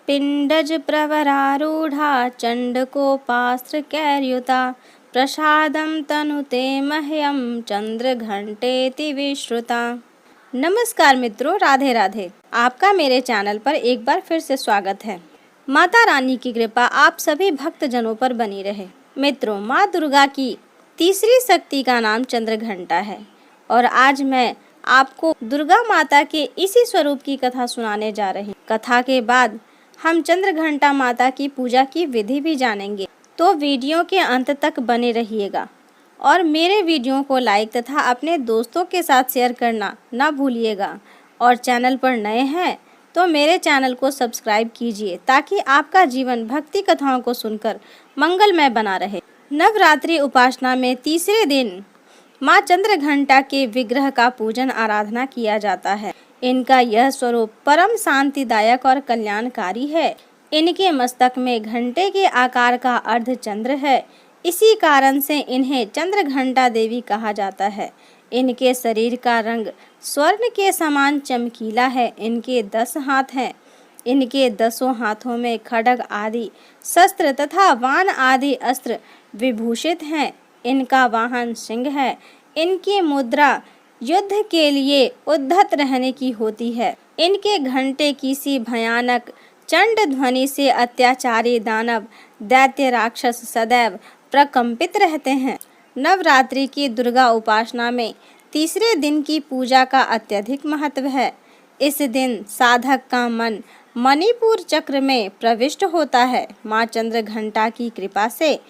पिण्डज प्रवरारूढ़ा चण्डकोपास्त्रकैर्युता प्रसादं तनुते मह्यं चंद्रघंटेति विश्रुता। नमस्कार मित्रों, राधे राधे। आपका मेरे चैनल पर एक बार फिर से स्वागत है। माता रानी की कृपा आप सभी भक्तजनों पर बनी रहे। मित्रों, माँ दुर्गा की तीसरी शक्ति का नाम चंद्रघंटा है और आज मैं आपको दुर्गा माता के इसी स्वरूप की कथा सुनाने जा रही हूँ। कथा के बाद हम चंद्रघंटा माता की पूजा की विधि भी जानेंगे, तो वीडियो के अंत तक बने रहिएगा और मेरे वीडियो को लाइक तथा अपने दोस्तों के साथ शेयर करना ना भूलिएगा। और चैनल पर नए हैं तो मेरे चैनल को सब्सक्राइब कीजिए ताकि आपका जीवन भक्ति कथाओं को सुनकर मंगलमय बना रहे। नवरात्रि उपासना में तीसरे दिन माँ चंद्रघंटा के विग्रह का पूजन आराधना किया जाता है। इनका यह स्वरूप परम शांतिदायक और कल्याणकारी है। इनके मस्तक में घंटे के आकार का अर्धचंद्र है, इसी कारण से इन्हें चंद्रघंटा देवी कहा जाता है। इनके शरीर का रंग स्वर्ण के समान चमकीला है। इनके 10 हाथ हैं। इनके 10 हाथों में खड्ग आदि शस्त्र तथा वाण आदि अस्त्र विभूषित हैं। इनका वाहन सिंह है। इनकी मुद्रा युद्ध के लिए उद्धत रहने की होती है। इनके घंटे किसी भयानक चंड ध्वनि से अत्याचारी दानव दैत्य राक्षस सदैव प्रकंपित रहते हैं। नवरात्रि की दुर्गा उपासना में तीसरे दिन की पूजा का अत्यधिक महत्व है। इस दिन साधक का मन मणिपुर चक्र में प्रविष्ट होता है। माँ चंद्रघंटा की कृपा से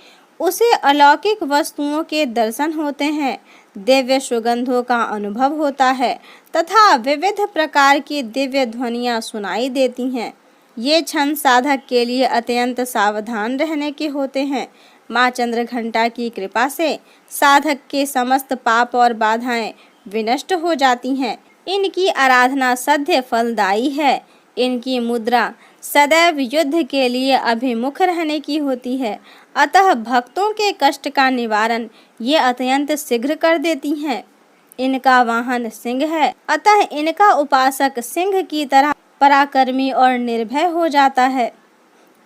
उसे अलौकिक वस्तुओं के दर्शन होते हैं, दिव्य सुगंधों का अनुभव होता है तथा विविध प्रकार की दिव्य ध्वनियाँ सुनाई देती हैं। ये क्षण साधक के लिए अत्यंत सावधान रहने के होते हैं। माँ चंद्रघंटा की कृपा से साधक के समस्त पाप और बाधाएं विनष्ट हो जाती हैं। इनकी आराधना सद्य फलदायी है। इनकी मुद्रा सदैव युद्ध के लिए अभिमुख रहने की होती है, अतः भक्तों के कष्ट का निवारण ये अत्यंत शीघ्र कर देती हैं। इनका वाहन सिंह है, अतः इनका उपासक सिंह की तरह पराक्रमी और निर्भय हो जाता है।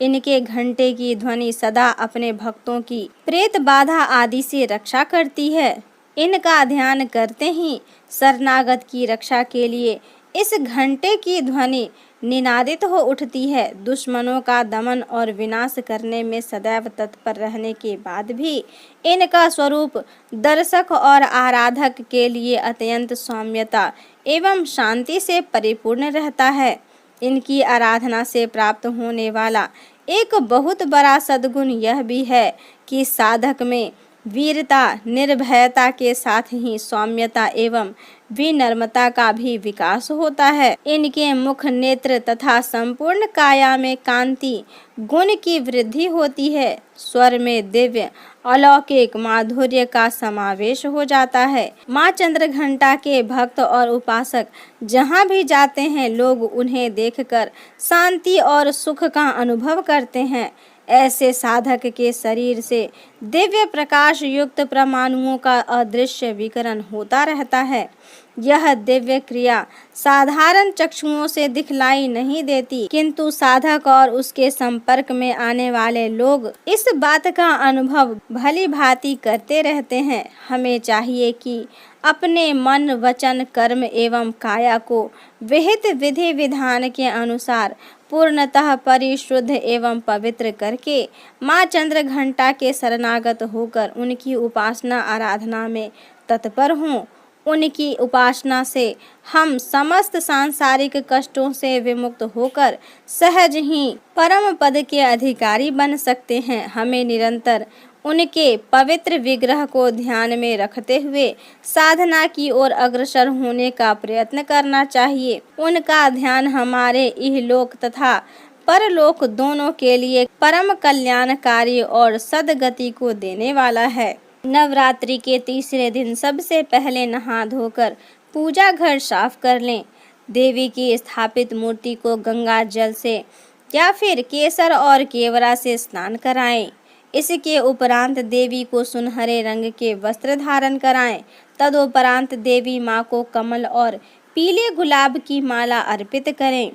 इनके घंटे की ध्वनि सदा अपने भक्तों की प्रेत बाधा आदि से रक्षा करती है। इनका ध्यान करते ही शरणागत की रक्षा के लिए इस घंटे की ध्वनि निनादित हो उठती है। दुश्मनों का दमन और विनाश करने में सदैव तत्पर रहने के बाद भी इनका स्वरूप दर्शक और आराधक के लिए अत्यंत सौम्यता एवं शांति से परिपूर्ण रहता है। इनकी आराधना से प्राप्त होने वाला एक बहुत बड़ा सद्गुण यह भी है कि साधक में वीरता निर्भयता के साथ ही सौम्यता एवं विनम्रता का भी विकास होता है। इनके मुख नेत्र तथा संपूर्ण काया में कांति गुण की वृद्धि होती है। स्वर में दिव्य अलौकिक माधुर्य का समावेश हो जाता है। माँ चंद्रघंटा के भक्त और उपासक जहाँ भी जाते हैं, लोग उन्हें देखकर शांति और सुख का अनुभव करते हैं। ऐसे साधक के शरीर से दिव्य प्रकाश युक्त परमाणुओं का अदृश्य विकिरण होता रहता है। यह दिव्य क्रिया साधारण चक्षुओं से दिखलाई नहीं देती, किंतु साधक और उसके संपर्क में आने वाले लोग इस बात का अनुभव भली भांति करते रहते हैं। हमें चाहिए कि अपने मन वचन कर्म एवं काया को विहित विधि विधान के अनुसार पूर्णतः परिशुद्ध एवं पवित्र करके माँ चंद्रघंटा के शरणागत होकर उनकी उपासना आराधना में तत्पर हों। उनकी उपासना से हम समस्त सांसारिक कष्टों से विमुक्त होकर सहज ही परम पद के अधिकारी बन सकते हैं। हमें निरंतर उनके पवित्र विग्रह को ध्यान में रखते हुए साधना की ओर अग्रसर होने का प्रयत्न करना चाहिए। उनका ध्यान हमारे इहलोक तथा परलोक दोनों के लिए परम कल्याणकारी और सद्गति को देने वाला है। नवरात्रि के तीसरे दिन सबसे पहले नहा धोकर पूजा घर साफ कर लें। देवी की स्थापित मूर्ति को गंगा जल से या फिर केसर और केवड़ा से स्नान कराएं। इसके उपरांत देवी को सुनहरे रंग के वस्त्र धारण कराएं। तदुपरांत देवी माँ को कमल और पीले गुलाब की माला अर्पित करें।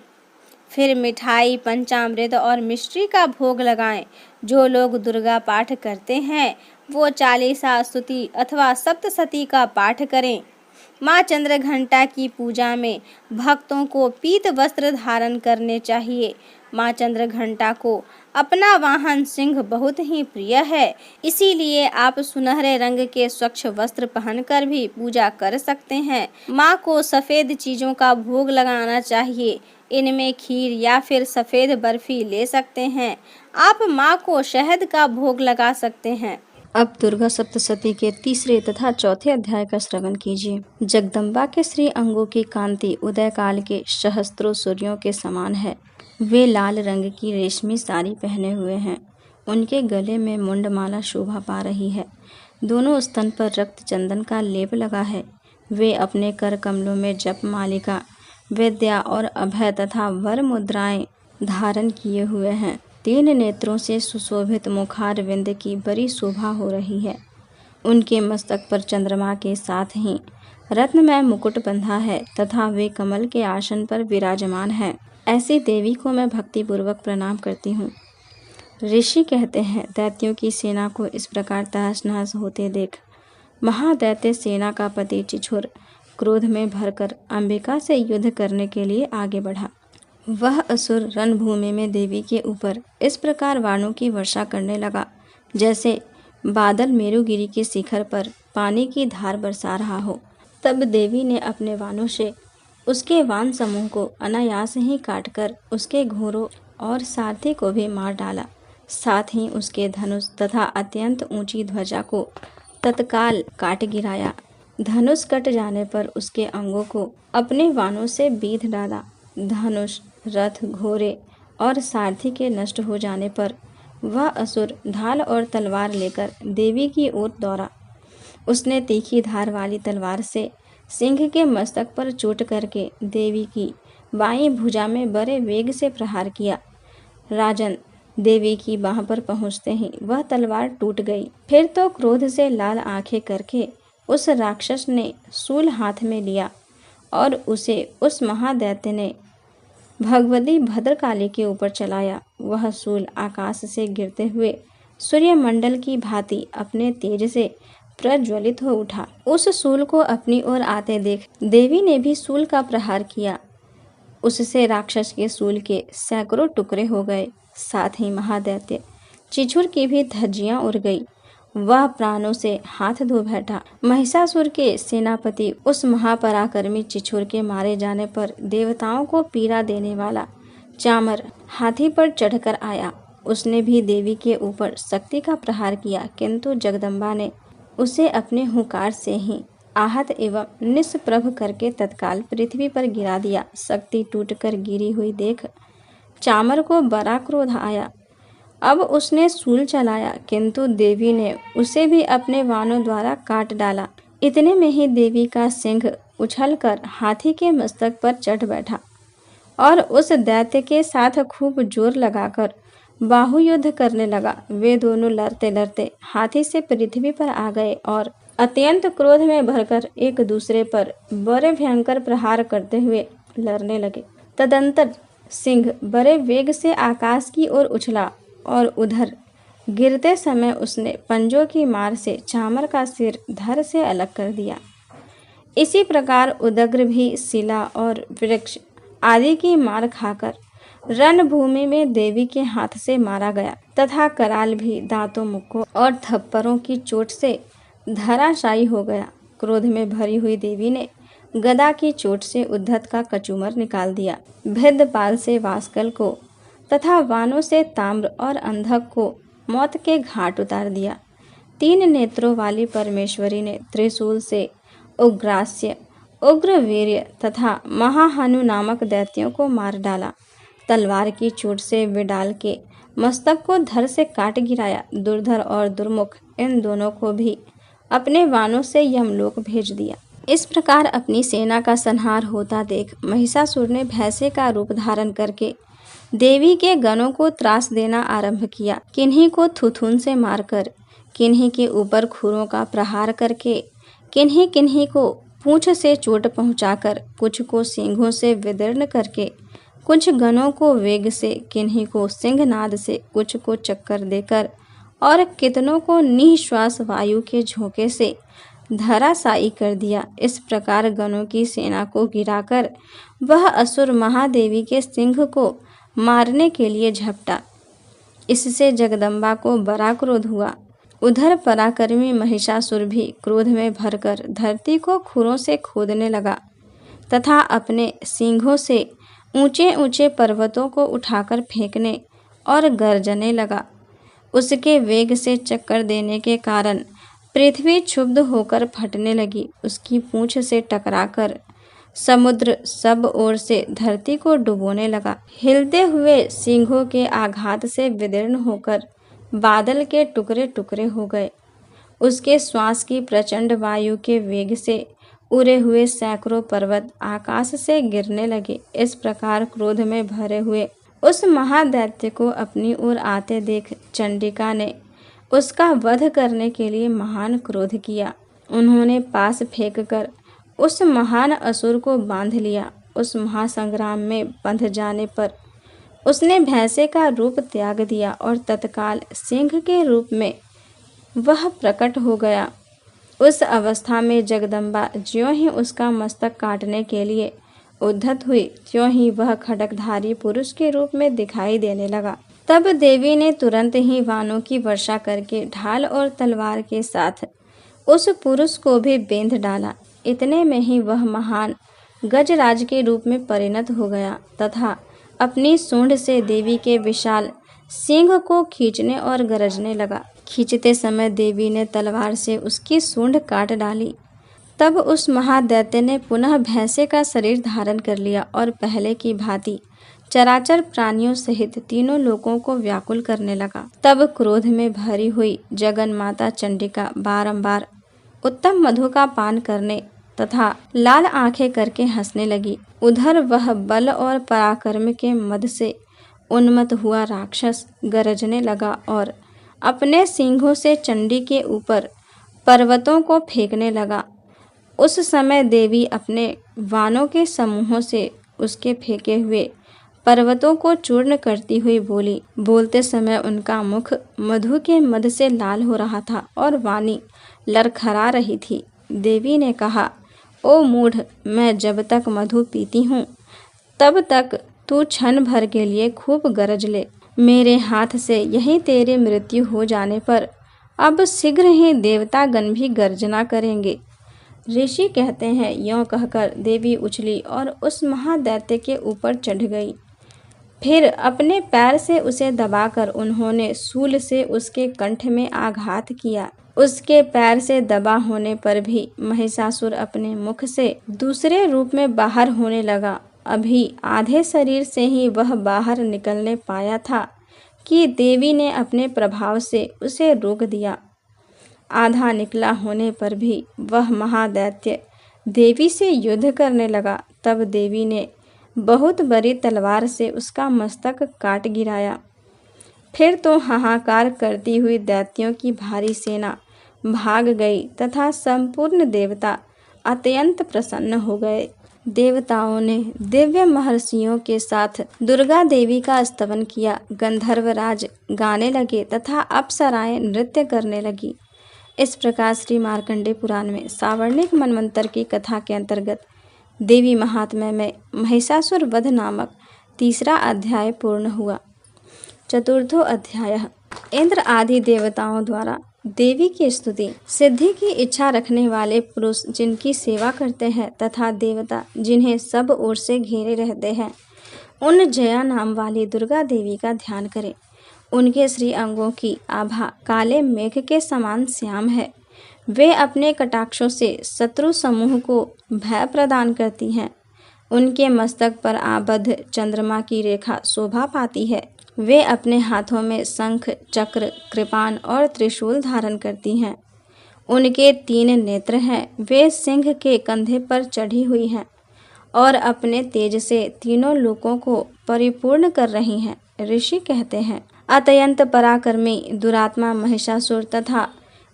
फिर मिठाई, पंचामृत और मिश्री का भोग लगाएं। जो लोग दुर्गा पाठ करते हैं वो चालीसा, स्तुति अथवा सप्तशती का पाठ करें। माँ चंद्रघंटा की पूजा में भक्तों को पीत वस्त्र धारण करने चाहिए। माँ चंद्रघंटा को अपना वाहन सिंह बहुत ही प्रिय है, इसीलिए आप सुनहरे रंग के स्वच्छ वस्त्र पहनकर भी पूजा कर सकते हैं। माँ को सफ़ेद चीज़ों का भोग लगाना चाहिए। इनमें खीर या फिर सफ़ेद बर्फी ले सकते हैं। आप माँ को शहद का भोग लगा सकते हैं। अब दुर्गा सप्तशती के तीसरे तथा चौथे अध्याय का श्रवण कीजिए। जगदम्बा के श्री अंगों की कांति उदय काल के सहस्त्रों सूर्यों के समान है। वे लाल रंग की रेशमी साड़ी पहने हुए हैं। उनके गले में मुंडमाला शोभा पा रही है। दोनों स्तन पर रक्त चंदन का लेप लगा है। वे अपने कर कमलों में जप मालिका, विद्या और अभय तथा वर मुद्राएं धारण किए हुए हैं। 3 नेत्रों से सुशोभित मुखार विंद की बड़ी शोभा हो रही है। उनके मस्तक पर चंद्रमा के साथ ही रत्नमय मुकुट बंधा है तथा वे कमल के आसन पर विराजमान है। ऐसी देवी को मैं भक्तिपूर्वक प्रणाम करती हूँ। ऋषि कहते हैं, दैत्यों की सेना को इस प्रकार तहस नहस होते देख महादैत्य सेना का पति चिछुर क्रोध में भरकर अंबिका से युद्ध करने के लिए आगे बढ़ा। वह असुर रणभूमि में देवी के ऊपर इस प्रकार बाणों की वर्षा करने लगा जैसे बादल मेरुगिरी के शिखर पर पानी की धार बरसा रहा हो। तब देवी ने अपने बाणों से उसके वान समूह को अनायास ही काटकर उसके घोड़ों और सारथी को भी मार डाला। साथ ही उसके धनुष तथा अत्यंत ऊंची ध्वजा को तत्काल काट गिराया। धनुष कट जाने पर उसके अंगों को अपने वानों से बीध डाला। धनुष, रथ, घोड़े और सारथी के नष्ट हो जाने पर वह असुर ढाल और तलवार लेकर देवी की ओर दौड़ा। उसने तीखी धार वाली तलवार से सिंह के मस्तक पर चोट करके देवी की बाईं भुजा में बड़े वेग से प्रहार किया। राजन, देवी की बाह पर पहुंचते ही वह तलवार टूट गई। फिर तो क्रोध से लाल आंखें करके उस राक्षस ने शूल हाथ में लिया और उसे उस महादैत्य ने भगवती भद्रकाली के ऊपर चलाया। वह शूल आकाश से गिरते हुए सूर्यमंडल की भांति अपने तेज से प्रज्वलित हो उठा। उस शूल को अपनी ओर आते देख देवी ने भी शूल का प्रहार किया। उससे राक्षस के शूल के सैकड़ों टुकड़े हो गए। साथ ही महादैत्य चिछुर की भी धज्जियां उड़ गई। वह प्राणों से हाथ धो बैठा। महिषासुर के सेनापति उस महापराक्रमी चिछुर के मारे जाने पर देवताओं को पीड़ा देने वाला चामर हाथी पर चढ़कर आया। उसने भी देवी के ऊपर शक्ति का प्रहार किया, किंतु जगदम्बा ने उसे अपने हुंकार से ही आहत एवं निष्प्रभ करके तत्काल पृथ्वी पर गिरा दिया। शक्ति टूटकर गिरी हुई देख चामर को बड़ा क्रोध आया। अब उसने शूल चलाया, किंतु देवी ने उसे भी अपने वाणों द्वारा काट डाला। इतने में ही देवी का सिंह उछलकर हाथी के मस्तक पर चढ़ बैठा और उस दैत्य के साथ खूब जोर लगाकर बाहु युद्ध करने लगा। वे दोनों लड़ते लड़ते हाथी से पृथ्वी पर आ गए और अत्यंत क्रोध में भरकर एक दूसरे पर बड़े भयंकर प्रहार करते हुए लड़ने लगे। तदंतर सिंह बड़े वेग से आकाश की ओर उछला और उधर गिरते समय उसने पंजों की मार से चामर का सिर धड़ से अलग कर दिया। इसी प्रकार उदग्र भी शिला और वृक्ष आदि की मार खाकर रणभूमि में देवी के हाथ से मारा गया तथा कराल भी दांतों, मुक्कों और थप्पड़ों की चोट से धराशायी हो गया। क्रोध में भरी हुई देवी ने गदा की चोट से उद्धत का कचूमर निकाल दिया। भेदपाल से वास्कल को तथा वानों से ताम्र और अंधक को मौत के घाट उतार दिया। 3 नेत्रों वाली परमेश्वरी ने त्रिशूल से उग्रास्य, उग्रवीर्य तथा महाहनु नामक दैत्यों को मार डाला। तलवार की चोट से विडाल के मस्तक को धड़ से काट गिराया। दुर्धर और दुर्मुख इन दोनों को भी अपने वानों से यमलोक भेज दिया। इस प्रकार अपनी सेना का संहार होता देख महिषासुर ने भैंसे का रूप धारण करके देवी के गणों को त्रास देना आरंभ किया। किन्हीं को थुथुन से मारकर, किन्हीं के ऊपर खुरों का प्रहार करके, किन्हीं किन्हीं को पूंछ से चोट पहुंचाकर, कुछ को सींगों से विदीर्ण करके कुछ गणों को वेग से, किन्हीं को सिंहनाद से, कुछ को चक्कर देकर और कितनों को निःश्वास वायु के झोंके से धराशायी कर दिया। इस प्रकार गणों की सेना को गिराकर वह असुर महादेवी के सिंह को मारने के लिए झपटा। इससे जगदम्बा को बड़ा क्रोध हुआ। उधर पराक्रमी महिषासुर भी क्रोध में भरकर धरती को खुरों से खोदने लगा तथा अपने सींगों से ऊंचे ऊंचे पर्वतों को उठाकर फेंकने और गरजने लगा। उसके वेग से चक्कर देने के कारण पृथ्वी क्षुब्ध होकर फटने लगी। उसकी पूंछ से टकराकर समुद्र सब ओर से धरती को डुबोने लगा। हिलते हुए सिंहों के आघात से विदीर्ण होकर बादल के टुकड़े टुकड़े हो गए। उसके श्वास की प्रचंड वायु के वेग से उड़े हुए सैकड़ों पर्वत आकाश से गिरने लगे। इस प्रकार क्रोध में भरे हुए उस महादैत्य को अपनी ओर आते देख चंडिका ने उसका वध करने के लिए महान क्रोध किया। उन्होंने पास फेंककर उस महान असुर को बांध लिया। उस महासंग्राम में बंध जाने पर उसने भैंसे का रूप त्याग दिया और तत्काल सिंह के रूप में वह प्रकट हो गया। उस अवस्था में जगदम्बा ज्यों ही उसका मस्तक काटने के लिए उद्धत हुई, त्यों ही वह खड्गधारी पुरुष के रूप में दिखाई देने लगा। तब देवी ने तुरंत ही वाणों की वर्षा करके ढाल और तलवार के साथ उस पुरुष को भी बेंध डाला। इतने में ही वह महान गजराज के रूप में परिणत हो गया तथा अपनी सूंड से देवी के विशाल सींग को खींचने और गरजने लगा। खींचते समय देवी ने तलवार से उसकी सूंड काट डाली। तब उस महादैत्य ने पुनः भैंसे का शरीर धारण कर लिया और पहले की भांति चराचर प्राणियों सहित तीनों लोगों को व्याकुल करने लगा। तब क्रोध में भरी हुई जगन माता चंडिका बारंबार उत्तम मधु का पान करने तथा लाल आंखें करके हंसने लगी। उधर वह बल और पराक्रम के मद से उन्मत्त हुआ राक्षस गरजने लगा और अपने सींगों से चंडी के ऊपर पर्वतों को फेंकने लगा। उस समय देवी अपने वाणों के समूहों से उसके फेंके हुए पर्वतों को चूर्ण करती हुई बोली। बोलते समय उनका मुख मधु के मद से लाल हो रहा था और वाणी लरखरा रही थी। देवी ने कहा, ओ मूढ़, मैं जब तक मधु पीती हूँ तब तक तू क्षण भर के लिए खूब गरज ले। मेरे हाथ से यही तेरी मृत्यु हो जाने पर अब शीघ्र ही देवतागण भी गर्जना करेंगे। ऋषि कहते हैं, यों कहकर देवी उछली और उस महादैत्य के ऊपर चढ़ गई। फिर अपने पैर से उसे दबाकर उन्होंने शूल से उसके कंठ में आघात किया। उसके पैर से दबा होने पर भी महिषासुर अपने मुख से दूसरे रूप में बाहर होने लगा। अभी आधे शरीर से ही वह बाहर निकलने पाया था कि देवी ने अपने प्रभाव से उसे रोक दिया। आधा निकला होने पर भी वह महादैत्य देवी से युद्ध करने लगा। तब देवी ने बहुत बड़ी तलवार से उसका मस्तक काट गिराया। फिर तो हाहाकार करती हुई दैत्यों की भारी सेना भाग गई तथा संपूर्ण देवता अत्यंत प्रसन्न हो गए। देवताओं ने दिव्य महर्षियों के साथ दुर्गा देवी का स्तवन किया। गंधर्वराज गाने लगे तथा अप्सराएं नृत्य करने लगी। इस प्रकार श्री मार्कंडेय पुराण में सावर्णिक मनवंतर की कथा के अंतर्गत देवी महात्म्य में महिषासुर वध नामक तीसरा अध्याय पूर्ण हुआ। चतुर्थो अध्याय। इंद्र आदि देवताओं द्वारा देवी की स्तुति। सिद्धि की इच्छा रखने वाले पुरुष जिनकी सेवा करते हैं तथा देवता जिन्हें सब ओर से घेरे रहते हैं, उन जया नाम वाली दुर्गा देवी का ध्यान करें। उनके श्री अंगों की आभा काले मेघ के समान श्याम है। वे अपने कटाक्षों से शत्रु समूह को भय प्रदान करती हैं। उनके मस्तक पर आबद्ध चंद्रमा की रेखा शोभा पाती है। वे अपने हाथों में शंख, चक्र, कृपाण और त्रिशूल धारण करती हैं। उनके 3 नेत्र हैं। वे सिंह के कंधे पर चढ़ी हुई हैं और अपने तेज से तीनों लोकों को परिपूर्ण कर रही हैं। ऋषि कहते हैं, अत्यंत पराक्रमी दुरात्मा महिषासुर तथा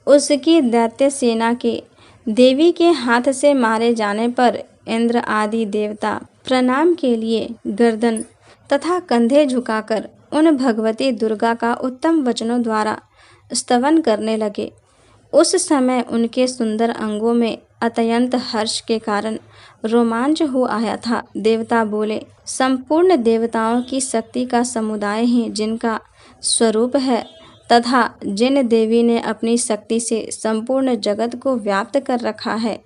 उसकी दैत्य सेना के देवी के हाथ से मारे जाने पर इंद्र आदि देवता प्रणाम के लिए गर्दन तथा कंधे झुकाकर उन भगवती दुर्गा का उत्तम वचनों द्वारा स्तवन करने लगे। उस समय उनके सुंदर अंगों में अत्यंत हर्ष के कारण रोमांच हो आया था। देवता बोले, संपूर्ण देवताओं की शक्ति का समुदाय है जिनका स्वरूप है तथा जिन देवी ने अपनी शक्ति से संपूर्ण जगत को व्याप्त कर रखा है,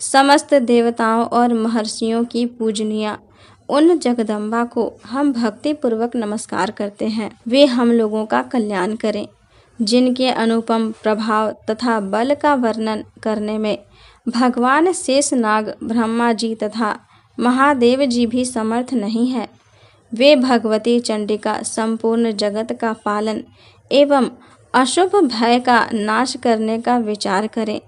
समस्त देवताओं और महर्षियों की पूजनीय उन जगदम्बा को हम भक्ति पूर्वक नमस्कार करते हैं। वे हम लोगों का कल्याण करें। जिनके अनुपम प्रभाव तथा बल का वर्णन करने में भगवान शेषनाग, ब्रह्मा जी तथा महादेव जी भी समर्थ नहीं है, वे भगवती चंडिका संपूर्ण जगत का पालन एवं अशुभ भय का नाश करने का विचार करें।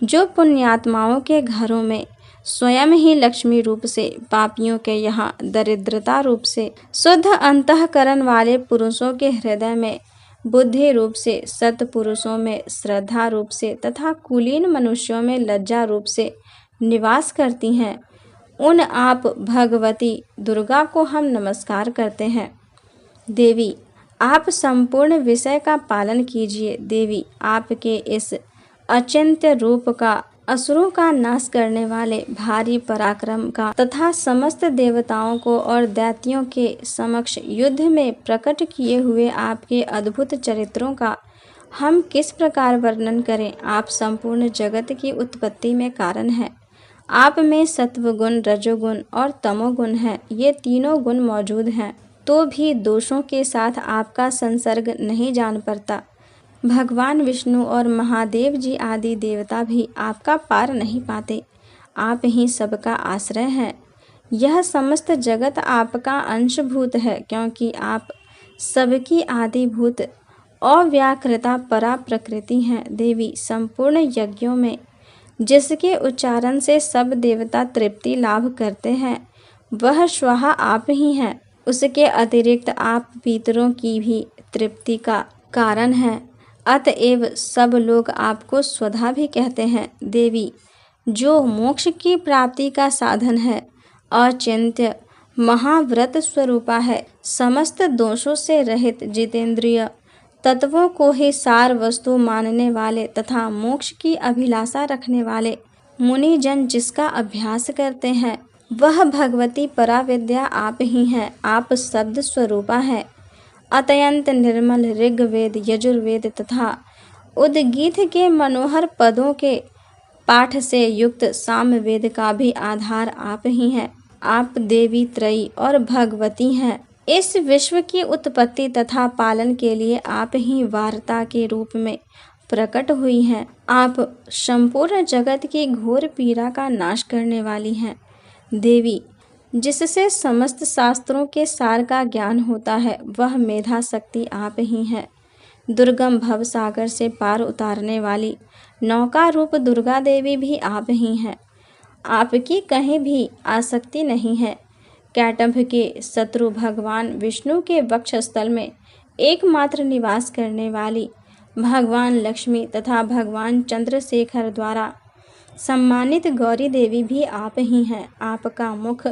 जो पुण्यात्माओं के घरों में स्वयं ही लक्ष्मी रूप से, पापियों के यहाँ दरिद्रता रूप से, शुद्ध अंतःकरण वाले पुरुषों के हृदय में बुद्धि रूप से, सत्पुरुषों में श्रद्धा रूप से तथा कुलीन मनुष्यों में लज्जा रूप से निवास करती हैं, उन आप भगवती दुर्गा को हम नमस्कार करते हैं। देवी, आप संपूर्ण विषय का पालन कीजिए। देवी, आपके इस अचिंत्य रूप का, असुरों का नाश करने वाले भारी पराक्रम का तथा समस्त देवताओं को और दैत्यों के समक्ष युद्ध में प्रकट किए हुए आपके अद्भुत चरित्रों का हम किस प्रकार वर्णन करें। आप संपूर्ण जगत की उत्पत्ति में कारण हैं। आप में सत्वगुण, रजोगुण और तमोगुण है। ये तीनों गुण मौजूद हैं तो भी दोषों के साथ आपका संसर्ग नहीं जान पड़ता। भगवान विष्णु और महादेव जी आदि देवता भी आपका पार नहीं पाते। आप ही सबका आश्रय हैं। यह समस्त जगत आपका अंशभूत है, क्योंकि आप सबकी आदिभूत अव्याकृता परा प्रकृति हैं। देवी, संपूर्ण यज्ञों में जिसके उच्चारण से सब देवता तृप्ति लाभ करते हैं, वह स्वाहा आप ही हैं। उसके अतिरिक्त आप पितरों की भी तृप्ति का कारण हैं। अतएव सब लोग आपको स्वधा भी कहते हैं। देवी, जो मोक्ष की प्राप्ति का साधन है, अचिंत्य महाव्रत स्वरूपा है, समस्त दोषों से रहित, जितेंद्रिय, तत्वों को ही सार वस्तु मानने वाले तथा मोक्ष की अभिलाषा रखने वाले मुनि जन जिसका अभ्यास करते हैं, वह भगवती पराविद्या आप ही हैं। आप शब्द स्वरूपा है। अत्यंत निर्मल ऋग्वेद, यजुर्वेद तथा उद्गीत के मनोहर पदों के पाठ से युक्त सामवेद का भी आधार आप ही हैं। आप देवी त्रयी और भगवती हैं। इस विश्व की उत्पत्ति तथा पालन के लिए आप ही वार्ता के रूप में प्रकट हुई हैं। आप संपूर्ण जगत की घोर पीड़ा का नाश करने वाली हैं। देवी, जिससे समस्त शास्त्रों के सार का ज्ञान होता है, वह मेधा शक्ति आप ही हैं। दुर्गम भव सागर से पार उतारने वाली नौका रूप दुर्गा देवी भी आप ही हैं। आपकी कहीं भी आसक्ति नहीं है। कैटभ के शत्रु भगवान विष्णु के वक्षस्थल में एकमात्र निवास करने वाली भगवान लक्ष्मी तथा भगवान चंद्रशेखर द्वारा सम्मानित गौरी देवी भी आप ही हैं। आपका मुख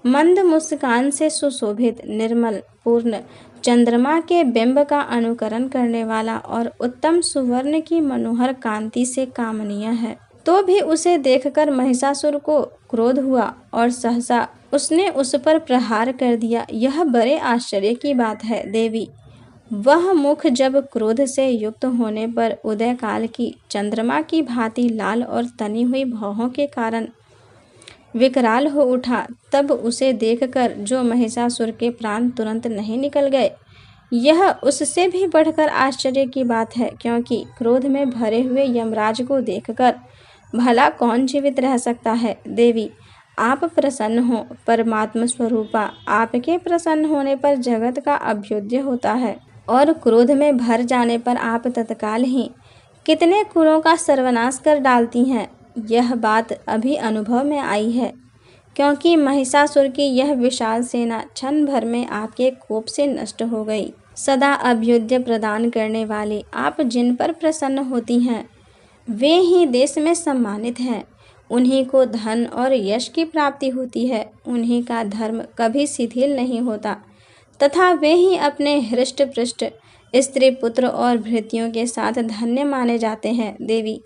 मंद मुस्कान से सुशोभित, निर्मल, पूर्ण चंद्रमा के बिंब का अनुकरण करने वाला और उत्तम सुवर्ण की मनोहर कांति से कामनीय है। तो भी उसे देखकर महिषासुर को क्रोध हुआ और सहसा उसने उस पर प्रहार कर दिया। यह बड़े आश्चर्य की बात है। देवी, वह मुख जब क्रोध से युक्त होने पर उदय काल की चंद्रमा की भांति लाल और तनी हुई भौहों के कारण विकराल हो उठा, तब उसे देखकर जो महिषासुर के प्राण तुरंत नहीं निकल गए, यह उससे भी बढ़कर आश्चर्य की बात है, क्योंकि क्रोध में भरे हुए यमराज को देखकर भला कौन जीवित रह सकता है। देवी, आप प्रसन्न हो, परमात्मा स्वरूपा। आपके प्रसन्न होने पर जगत का अभ्युदय होता है और क्रोध में भर जाने पर आप तत्काल ही कितने कुलों का सर्वनाश कर डालती हैं। यह बात अभी अनुभव में आई है, क्योंकि महिषासुर की यह विशाल सेना क्षण भर में आपके कोप से नष्ट हो गई। सदा अभ्युदय प्रदान करने वाली आप जिन पर प्रसन्न होती हैं, वे ही देश में सम्मानित हैं। उन्हीं को धन और यश की प्राप्ति होती है। उन्हीं का धर्म कभी शिथिल नहीं होता। तथा वे ही अपने हृष्ट पृष्ठ स्त्री पुत्र और भृत्यों के साथ धन्य माने जाते हैं। देवी,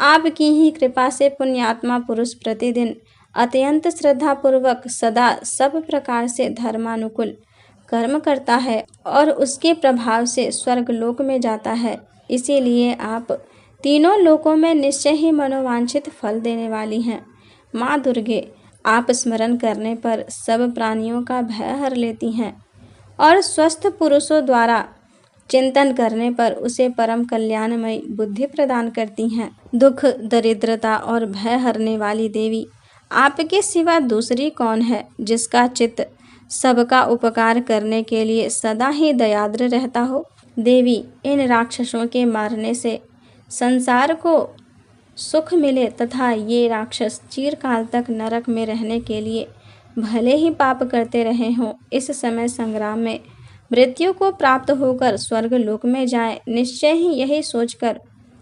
आपकी ही कृपा से पुण्यात्मा पुरुष प्रतिदिन अत्यंत श्रद्धापूर्वक सदा सब प्रकार से धर्मानुकूल कर्म करता है और उसके प्रभाव से स्वर्गलोक में जाता है। इसीलिए आप तीनों लोकों में निश्चय ही मनोवांछित फल देने वाली हैं। माँ दुर्गे, आप स्मरण करने पर सब प्राणियों का भय हर लेती हैं और स्वस्थ पुरुषों द्वारा चिंतन करने पर उसे परम कल्याणमयी बुद्धि प्रदान करती हैं। दुख, दरिद्रता और भय हरने वाली देवी, आपके सिवा दूसरी कौन है जिसका चित्त सबका उपकार करने के लिए सदा ही दयाद्र रहता हो। देवी, इन राक्षसों के मारने से संसार को सुख मिले तथा ये राक्षस चिरकाल तक नरक में रहने के लिए भले ही पाप करते रहे हों, इस समय संग्राम में मृत्यु को प्राप्त होकर स्वर्ग लोक में जाएं, निश्चय ही यही सोचकर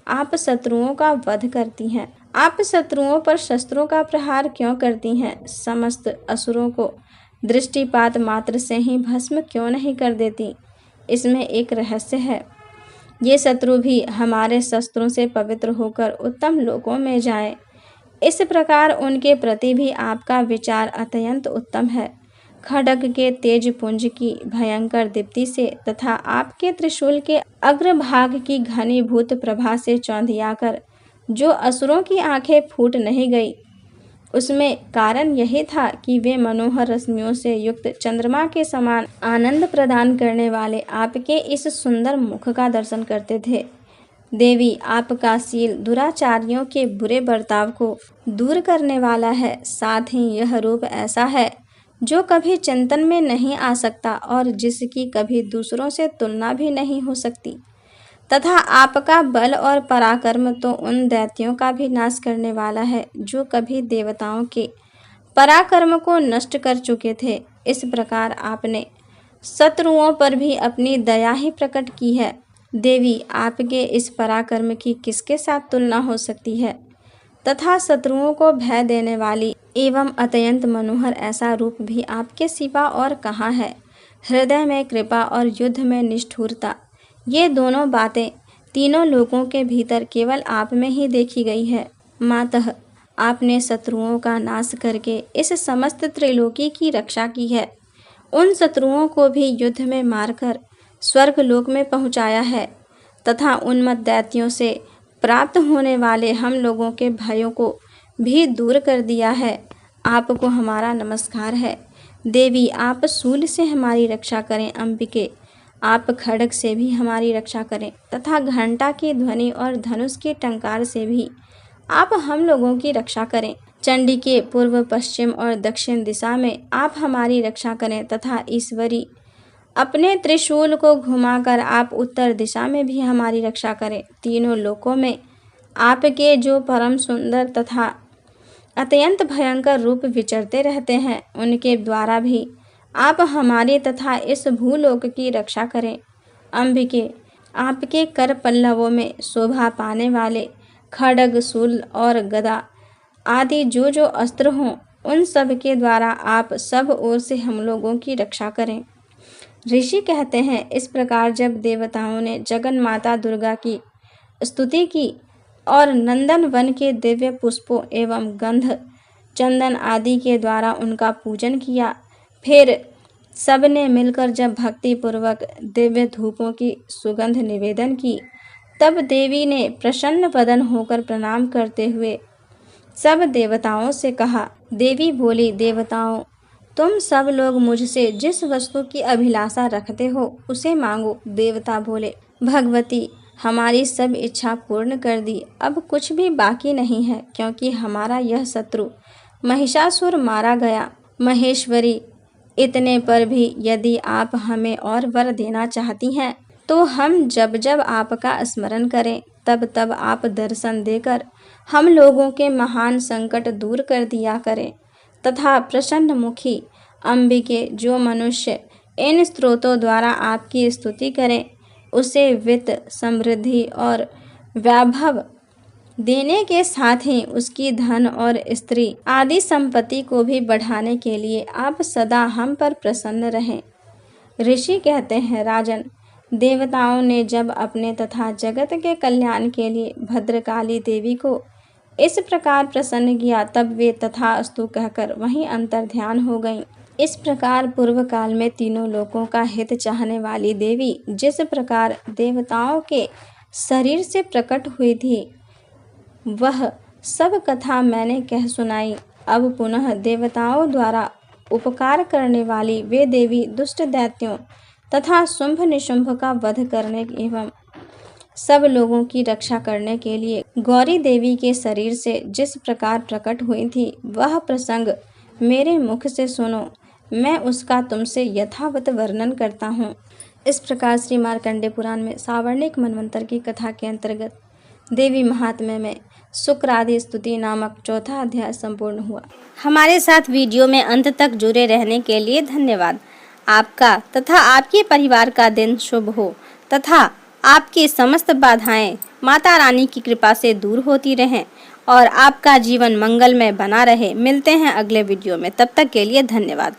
आप शत्रुओं का वध करती हैं। आप शत्रुओं पर शस्त्रों का प्रहार क्यों करती हैं? समस्त असुरों को दृष्टिपात मात्र से ही भस्म क्यों नहीं कर देती? इसमें एक रहस्य है। ये शत्रु भी हमारे शस्त्रों से पवित्र होकर उत्तम लोकों में जाएं। इस प्रकार उनके प्रति भी आपका विचार अत्यंत उत्तम है। खड्ग के तेज पुंज की भयंकर दीप्ति से तथा आपके त्रिशूल के अग्रभाग की घनीभूत प्रभा से चौंधियाकर जो असुरों की आंखें फूट नहीं गई, उसमें कारण यही था कि वे मनोहर रश्मियों से युक्त चंद्रमा के समान आनंद प्रदान करने वाले आपके इस सुंदर मुख का दर्शन करते थे। देवी, आपका शील दुराचारियों के बुरे बर्ताव को दूर करने वाला है। साथ ही यह रूप ऐसा है जो कभी चिंतन में नहीं आ सकता और जिसकी कभी दूसरों से तुलना भी नहीं हो सकती। तथा आपका बल और पराक्रम तो उन दैत्यों का भी नाश करने वाला है जो कभी देवताओं के पराक्रम को नष्ट कर चुके थे। इस प्रकार आपने शत्रुओं पर भी अपनी दया ही प्रकट की है। देवी, आपके इस पराक्रम की किसके साथ तुलना हो सकती है? तथा शत्रुओं को भय देने वाली एवं अत्यंत मनोहर ऐसा रूप भी आपके सिवा और कहाँ है? हृदय में कृपा और युद्ध में निष्ठुरता, ये दोनों बातें तीनों लोकों के भीतर केवल आप में ही देखी गई है। मातः, आपने शत्रुओं का नाश करके इस समस्त त्रिलोकी की रक्षा की है। उन शत्रुओं को भी युद्ध में मारकर स्वर्ग लोक में पहुंचाया है तथा उन्मत्त दैत्यों से प्राप्त होने वाले हम लोगों के भयों को भी दूर कर दिया है। आपको हमारा नमस्कार है। देवी, आप शूल से हमारी रक्षा करें। अंबिके, आप खड्ग से भी हमारी रक्षा करें तथा घंटा की ध्वनि और धनुष के टंकार से भी आप हम लोगों की रक्षा करें। चंडी के पूर्व, पश्चिम और दक्षिण दिशा में आप हमारी रक्षा करें तथा ईश्वरी, अपने त्रिशूल को घुमाकर आप उत्तर दिशा में भी हमारी रक्षा करें। तीनों लोकों में आपके जो परम सुंदर तथा अत्यंत भयंकर रूप विचरते रहते हैं, उनके द्वारा भी आप हमारी तथा इस भूलोक की रक्षा करें। अंबिके, आपके कर पल्लवों में शोभा पाने वाले खड्ग, शूल और गदा आदि जो जो अस्त्र हों, उन सब के द्वारा आप सब ओर से हम लोगों की रक्षा करें। ऋषि कहते हैं, इस प्रकार जब देवताओं ने जगन माता दुर्गा की स्तुति की और नंदन वन के दिव्य पुष्पों एवं गंध, चंदन आदि के द्वारा उनका पूजन किया, फिर सबने मिलकर जब भक्ति पूर्वक दिव्य धूपों की सुगंध निवेदन की, तब देवी ने प्रसन्न वदन होकर प्रणाम करते हुए सब देवताओं से कहा। देवी बोली, देवताओं, तुम सब लोग मुझसे जिस वस्तु की अभिलाषा रखते हो उसे मांगो। देवता बोले, भगवती, हमारी सब इच्छा पूर्ण कर दी, अब कुछ भी बाकी नहीं है, क्योंकि हमारा यह शत्रु महिषासुर मारा गया। महेश्वरी, इतने पर भी यदि आप हमें और वर देना चाहती हैं तो हम जब जब आपका स्मरण करें तब तब आप दर्शन देकर हम लोगों के महान संकट दूर कर दिया करें तथा प्रसन्न मुखी अंबिके, जो मनुष्य इन स्त्रोतों द्वारा आपकी स्तुति करें उसे वित्त, समृद्धि और वैभव देने के साथ ही उसकी धन और स्त्री आदि संपत्ति को भी बढ़ाने के लिए आप सदा हम पर प्रसन्न रहें। ऋषि कहते हैं, राजन, देवताओं ने जब अपने तथा जगत के कल्याण के लिए भद्रकाली देवी को इस प्रकार प्रसन्न किया, तब वे तथास्तु कहकर वहीं अंतर्ध्यान हो गईं। इस प्रकार पूर्व काल में तीनों लोकों का हित चाहने वाली देवी जिस प्रकार देवताओं के शरीर से प्रकट हुई थी, वह सब कथा मैंने कह सुनाई। अब पुनः देवताओं द्वारा उपकार करने वाली वे देवी दुष्ट दैत्यों तथा शुंभ निशुंभ का वध करने एवं सब लोगों की रक्षा करने के लिए गौरी देवी के शरीर से जिस प्रकार प्रकट हुई थी, वह प्रसंग मेरे मुख से सुनो, मैं उसका तुमसे यथावत वर्णन करता हूँ। इस प्रकार श्री मार्कंडेय पुराण में सावर्णिक मनवंतर की कथा के अंतर्गत देवी महात्म्य में शुक्रादि स्तुति नामक चौथा अध्याय संपूर्ण हुआ। हमारे साथ वीडियो में अंत तक जुड़े रहने के लिए धन्यवाद। आपका तथा आपके परिवार का दिन शुभ हो तथा आपकी समस्त बाधाएं माता रानी की कृपा से दूर होती रहें और आपका जीवन मंगलमय बना रहे। मिलते हैं अगले वीडियो में, तब तक के लिए धन्यवाद।